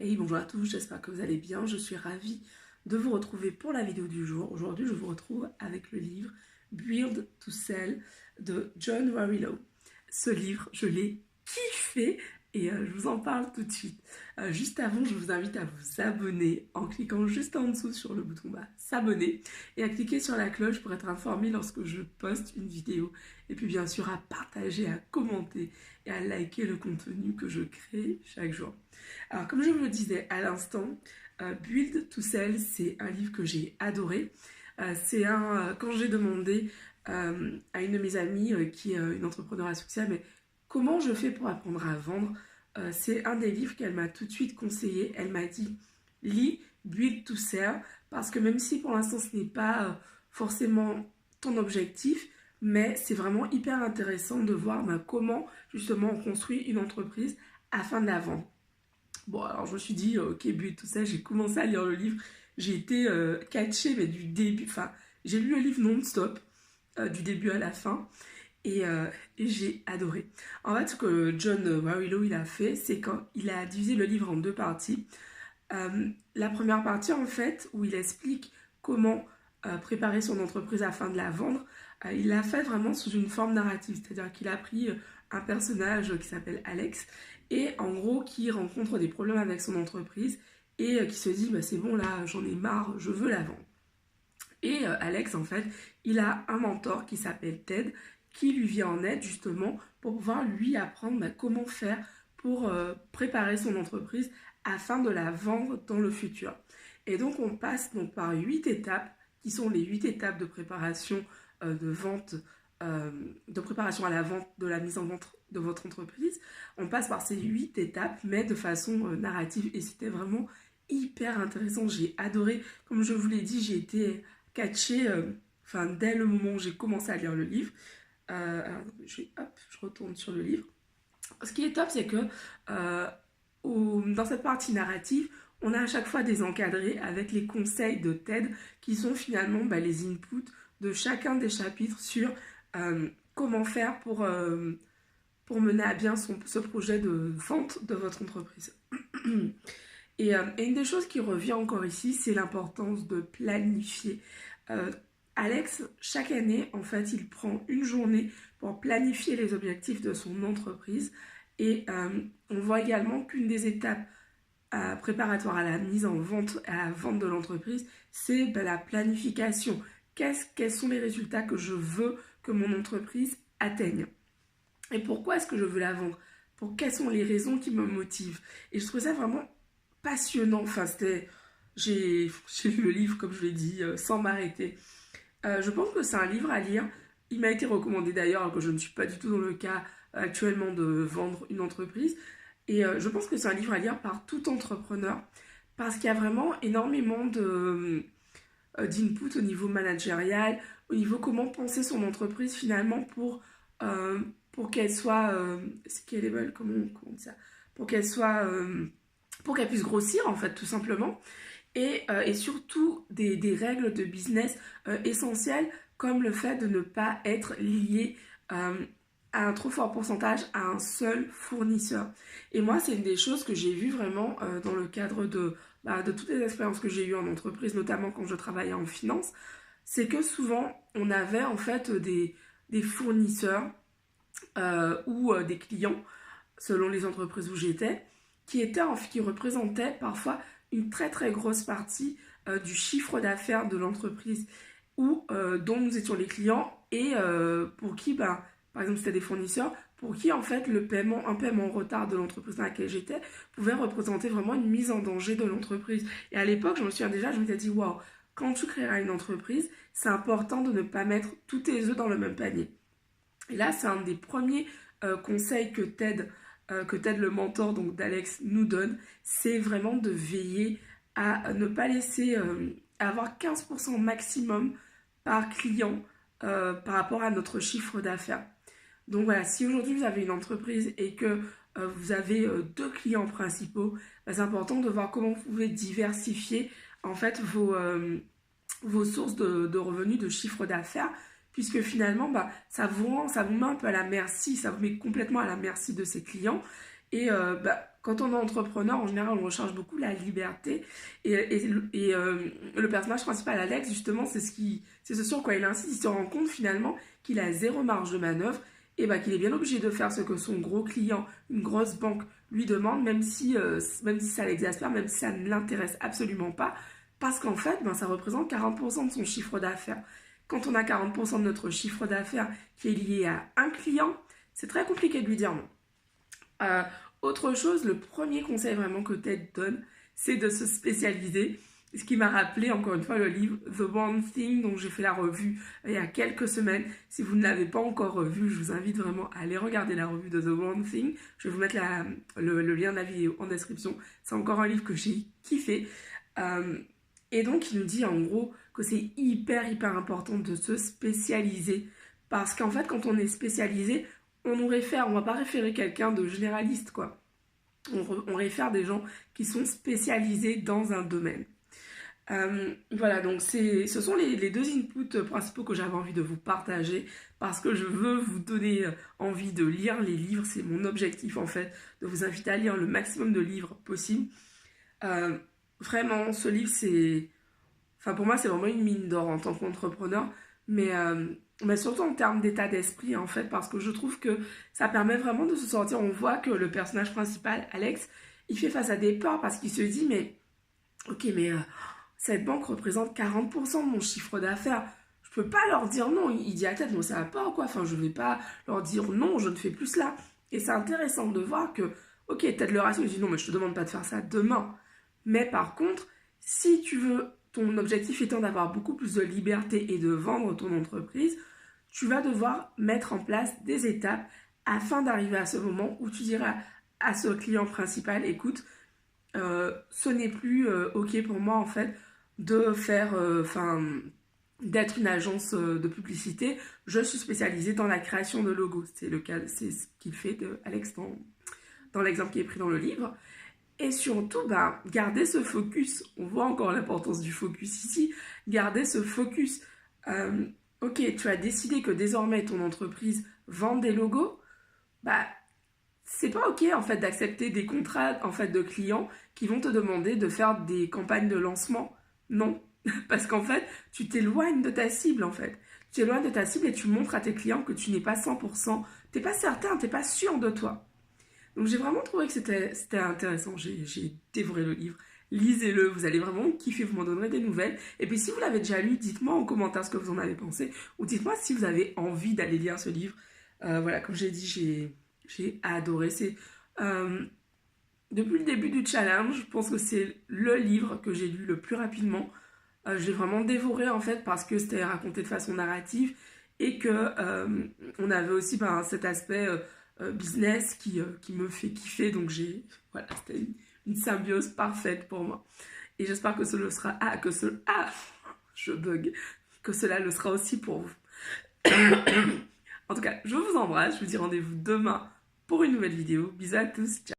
Hey, bonjour à tous, j'espère que vous allez bien. Je suis ravie de vous retrouver pour la vidéo du jour. Aujourd'hui, je vous retrouve avec le livre Build to Sell de John Warrillow. Ce livre, je l'ai kiffé et je vous en parle tout de suite. Juste avant, je vous invite à vous abonner en cliquant juste en dessous sur le bouton s'abonner et à cliquer sur la cloche pour être informé lorsque je poste une vidéo. Et puis bien sûr à partager, à commenter et à liker le contenu que je crée chaque jour. Alors, comme je vous le disais à l'instant, Build to Sell, c'est un livre que j'ai adoré. Quand j'ai demandé à une de mes amies qui est une entrepreneure à succès, mais comment je fais pour apprendre à vendre, c'est un des livres qu'elle m'a tout de suite conseillé. Elle m'a dit, lis Build to Sell, parce que même si pour l'instant ce n'est pas forcément ton objectif, mais c'est vraiment hyper intéressant de voir comment justement on construit une entreprise afin de la vendre. Bon, alors je me suis dit, ok, but, tout ça, j'ai commencé à lire le livre. J'ai été catchée, mais du début, enfin, j'ai lu le livre non-stop, du début à la fin, et j'ai adoré. En fait, ce que John Warrillow, il a fait, c'est qu'il a divisé le livre en deux parties. La première partie, en fait, où il explique comment préparer son entreprise afin de la vendre, il l'a fait vraiment sous une forme narrative, c'est-à-dire qu'il a pris un personnage qui s'appelle Alex et en gros qui rencontre des problèmes avec son entreprise et qui se dit bah, c'est bon là, j'en ai marre, je veux la vendre. Et Alex, en fait, il a un mentor qui s'appelle Ted qui lui vient en aide justement pour pouvoir lui apprendre comment faire pour préparer son entreprise afin de la vendre dans le futur. Et donc on passe donc par 8 étapes qui sont les 8 étapes de préparation de vente, de préparation à la vente, de la mise en vente de votre entreprise. On passe par ces 8 étapes, mais de façon narrative. Et c'était vraiment hyper intéressant. J'ai adoré. Comme je vous l'ai dit, j'ai été catchée dès le moment où j'ai commencé à lire le livre. Alors, je retourne sur le livre. Ce qui est top, c'est que dans cette partie narrative, on a à chaque fois des encadrés avec les conseils de TED qui sont finalement les inputs de chacun des chapitres sur comment faire pour mener à bien ce projet de vente de votre entreprise. Et une des choses qui revient encore ici, c'est l'importance de planifier. Alex, chaque année, en fait, il prend une journée pour planifier les objectifs de son entreprise. Et on voit également qu'une des étapes préparatoires à la mise en vente, à la vente de l'entreprise, c'est la planification. Quels sont les résultats que je veux que mon entreprise atteigne? Et pourquoi est-ce que je veux la vendre? Quelles sont les raisons qui me motivent? Et je trouve ça vraiment passionnant. Enfin, j'ai lu le livre, comme je l'ai dit, sans m'arrêter. Je pense que c'est un livre à lire. Il m'a été recommandé d'ailleurs, alors que je ne suis pas du tout dans le cas actuellement de vendre une entreprise. Et je pense que c'est un livre à lire par tout entrepreneur parce qu'il y a vraiment énormément d'input au niveau managérial, au niveau comment penser son entreprise finalement pour qu'elle soit scalable, comment on dit ça, pour qu'elle soit, pour qu'elle puisse grossir en fait tout simplement. Et surtout des règles de business essentielles comme le fait de ne pas être lié à un trop fort pourcentage à un seul fournisseur. Et moi, c'est une des choses que j'ai vues vraiment dans le cadre de toutes les expériences que j'ai eues en entreprise, notamment quand je travaillais en finance, c'est que souvent, on avait en fait des fournisseurs ou des clients, selon les entreprises où j'étais, qui représentaient parfois une très très grosse partie du chiffre d'affaires de l'entreprise ou dont nous étions les clients et pour qui, par exemple c'était des fournisseurs, pour qui en fait un paiement en retard de l'entreprise dans laquelle j'étais pouvait représenter vraiment une mise en danger de l'entreprise. Et à l'époque, je m'étais dit, waouh, quand tu créeras une entreprise, c'est important de ne pas mettre tous tes œufs dans le même panier. Et là, c'est un des premiers conseils que Ted, le mentor donc d'Alex, nous donne, c'est vraiment de veiller à ne pas laisser avoir 15% maximum par client par rapport à notre chiffre d'affaires. Donc voilà, si aujourd'hui vous avez une entreprise et que vous avez deux clients principaux, c'est important de voir comment vous pouvez diversifier en fait vos sources de revenus, de chiffre d'affaires, puisque finalement, ça vous met un peu à la merci, ça vous met complètement à la merci de ses clients. Et quand on est entrepreneur, en général, on recherche beaucoup la liberté. Le personnage principal, Alex, justement, c'est ce sur quoi il insiste. Il se rend compte finalement qu'il a zéro marge de manœuvre et bah, qu'il est bien obligé de faire ce que son gros client, une grosse banque, lui demande, même si ça l'exaspère, même si ça ne l'intéresse absolument pas. Parce qu'en fait, ben, ça représente 40% de son chiffre d'affaires. Quand on a 40% de notre chiffre d'affaires qui est lié à un client, c'est très compliqué de lui dire non. Autre chose, le premier conseil vraiment que Ted donne, c'est de se spécialiser. Ce qui m'a rappelé encore une fois le livre The One Thing dont j'ai fait la revue il y a quelques semaines. Si vous ne l'avez pas encore revu, je vous invite vraiment à aller regarder la revue de The One Thing. Je vais vous mettre le lien de la vidéo en description. C'est encore un livre que j'ai kiffé. Et donc il nous dit en gros que c'est hyper important de se spécialiser. Parce qu'en fait quand on est spécialisé, on va pas référer quelqu'un de généraliste quoi. On réfère des gens qui sont spécialisés dans un domaine. Voilà, donc ce sont les deux inputs principaux que j'avais envie de vous partager parce que je veux vous donner envie de lire les livres. C'est mon objectif en fait, de vous inviter à lire le maximum de livres possible. Vraiment, ce livre, pour moi, c'est vraiment une mine d'or en tant qu'entrepreneur, mais surtout en termes d'état d'esprit, en fait, parce que je trouve que ça permet vraiment de se sortir. On voit que le personnage principal, Alex, il fait face à des peurs parce qu'il se dit, mais, ok, mais cette banque représente 40% de mon chiffre d'affaires. Je peux pas leur dire non. Il dit à tête, non, ça va pas ou quoi. Enfin, je vais pas leur dire non, je ne fais plus cela. Et c'est intéressant de voir que, ok, Ted le rassure, il dit non, mais je te demande pas de faire ça demain. Mais par contre, si tu veux, ton objectif étant d'avoir beaucoup plus de liberté et de vendre ton entreprise, tu vas devoir mettre en place des étapes afin d'arriver à ce moment où tu diras à ce client principal, écoute, ce n'est plus ok pour moi en fait de faire, d'être une agence de publicité. Je suis spécialisée dans la création de logos. C'est ce qu'il fait de Alex dans l'exemple qui est pris dans le livre. Et surtout, garder ce focus. On voit encore l'importance du focus ici. Garder ce focus. Ok, tu as décidé que désormais ton entreprise vend des logos. C'est pas ok en fait d'accepter des contrats en fait de clients qui vont te demander de faire des campagnes de lancement. Non, parce qu'en fait, tu t'éloignes de ta cible en fait. Tu t'éloignes de ta cible et tu montres à tes clients que tu n'es pas 100%. T'es pas certain, t'es pas sûr de toi. Donc j'ai vraiment trouvé que c'était intéressant, j'ai dévoré le livre. Lisez-le, vous allez vraiment kiffer, vous m'en donnerez des nouvelles. Et puis si vous l'avez déjà lu, dites-moi en commentaire ce que vous en avez pensé. Ou dites-moi si vous avez envie d'aller lire ce livre. Voilà, comme j'ai dit, j'ai adoré. Depuis le début du challenge, je pense que c'est le livre que j'ai lu le plus rapidement. Je l'ai vraiment dévoré en fait parce que c'était raconté de façon narrative et que on avait aussi cet aspect... business qui me fait kiffer, donc voilà, c'était une symbiose parfaite pour moi et j'espère que que cela le sera aussi pour vous. En tout cas, je vous embrasse, je vous dis rendez-vous demain pour une nouvelle vidéo. Bisous à tous, ciao.